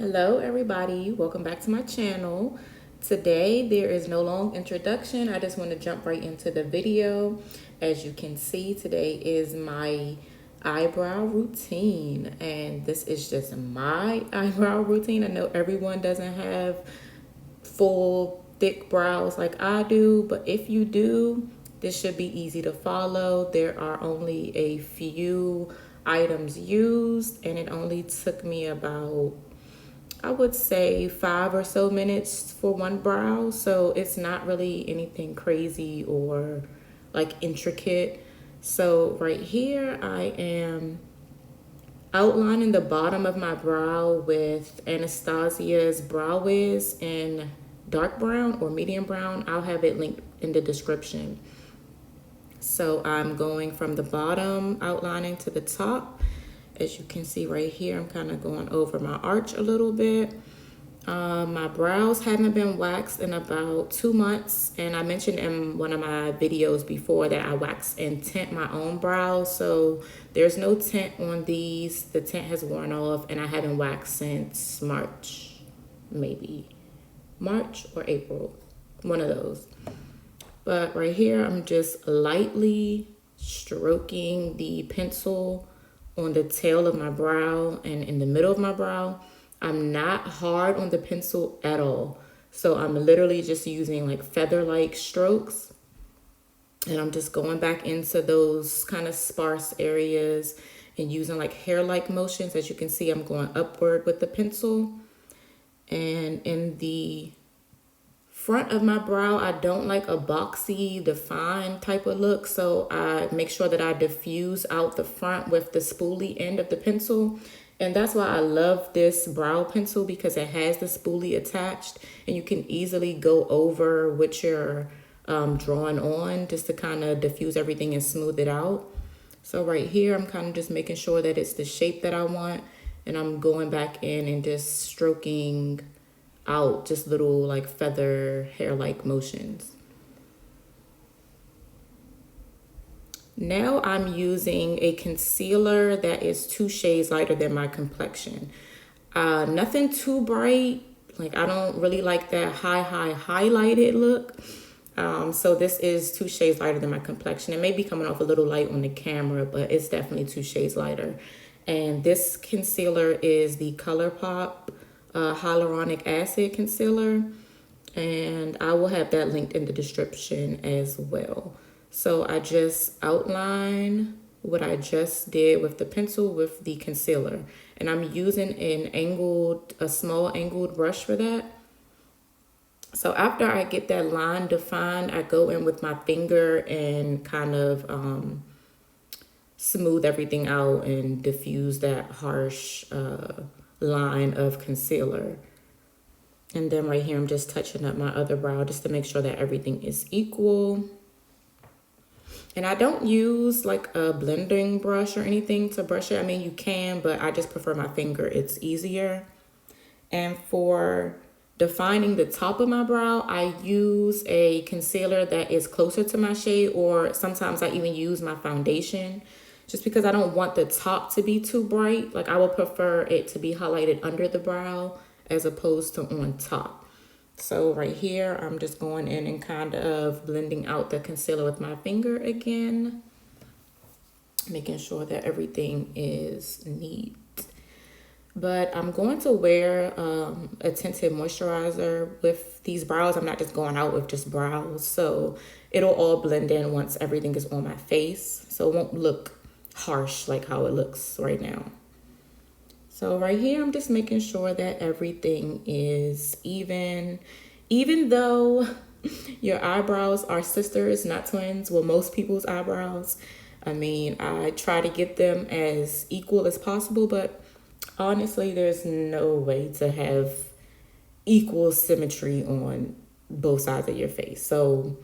Hello everybody, welcome back to my channel. Today there is no long introduction. I just want to jump right into the video. As you can see, today is my eyebrow routine, and this is just my eyebrow routine. I know everyone doesn't have full thick brows like I do, but if you do, this should be easy to follow. There are only a few items used, and it only took me about, I would say, 5 or so minutes for one brow. So it's not really anything crazy or like intricate. So right here I am outlining the bottom of my brow with Anastasia's Brow Wiz in dark brown or medium brown. I'll have it linked in the description. So I'm going from the bottom outlining to the top. As you can see right here, I'm kind of going over my arch a little bit. My brows haven't been waxed in about 2 months, and I mentioned in one of my videos before that I wax and tint my own brows, so there's no tint on these. The tint has worn off, and I haven't waxed since March, maybe March or April, one of those. But right here, I'm just lightly stroking the pencil on the tail of my brow and in the middle of my brow. I'm not hard on the pencil at all. So I'm literally just using like feather-like strokes. And I'm just going back into those kind of sparse areas and using like hair-like motions. As you can see, I'm going upward with the pencil. And in the front of my brow, I don't like a boxy, defined type of look. So I make sure that I diffuse out the front with the spoolie end of the pencil. And that's why I love this brow pencil, because it has the spoolie attached and you can easily go over what you're drawing on just to kind of diffuse everything and smooth it out. So right here, I'm kind of just making sure that it's the shape that I want. And I'm going back in and just stroking out just little like feather hair-like motions. Now I'm using a concealer that is 2 shades lighter than my complexion. Nothing too bright. Like I don't really like that high highlighted look. So this is 2 shades lighter than my complexion. It may be coming off a little light on the camera, but it's definitely 2 shades lighter. And this concealer is the ColourPop Hyaluronic Acid Concealer. And I will have that linked in the description as well. So I just outline what I just did with the pencil with the concealer. And I'm using a small angled brush for that. So after I get that line defined, I go in with my finger and kind of smooth everything out and diffuse that harsh line of concealer. And then right here, I'm just touching up my other brow just to make sure that everything is equal. And I don't use like a blending brush or anything to brush it. I mean, you can, but I just prefer my finger. It's easier. And for defining the top of my brow, I use a concealer that is closer to my shade, or sometimes I even use my foundation just because I don't want the top to be too bright. Like I would prefer it to be highlighted under the brow as opposed to on top. So right here, I'm just going in and kind of blending out the concealer with my finger again, making sure that everything is neat. But I'm going to wear a tinted moisturizer with these brows. I'm not just going out with just brows. So it'll all blend in once everything is on my face. So it won't look harsh like how it looks right now. So right here, I'm just making sure that everything is even. Even though your eyebrows are sisters, not twins, well, most people's eyebrows, I mean, I try to get them as equal as possible, but honestly, there's no way to have equal symmetry on both sides of your face. So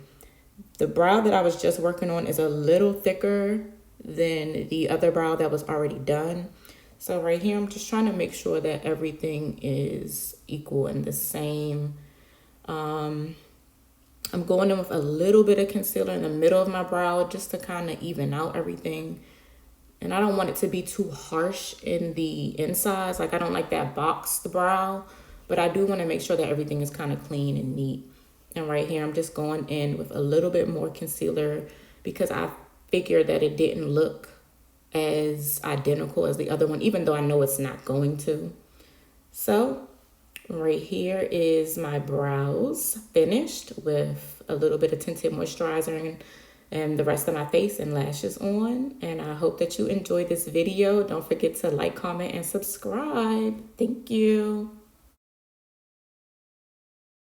the brow that I was just working on is a little thicker than the other brow that was already done. So right here, I'm just trying to make sure that everything is equal and the same. I'm going in with a little bit of concealer in the middle of my brow just to kind of even out everything. And I don't want it to be too harsh in the insides. Like I don't like that boxed brow, but I do want to make sure that everything is kind of clean and neat. And right here, I'm just going in with a little bit more concealer because I figured that it didn't look as identical as the other one, even though I know it's not going to. So right here is my brows finished with a little bit of tinted moisturizer and the rest of my face and lashes on. And I hope that you enjoyed this video. Don't forget to like, comment, and subscribe. Thank you.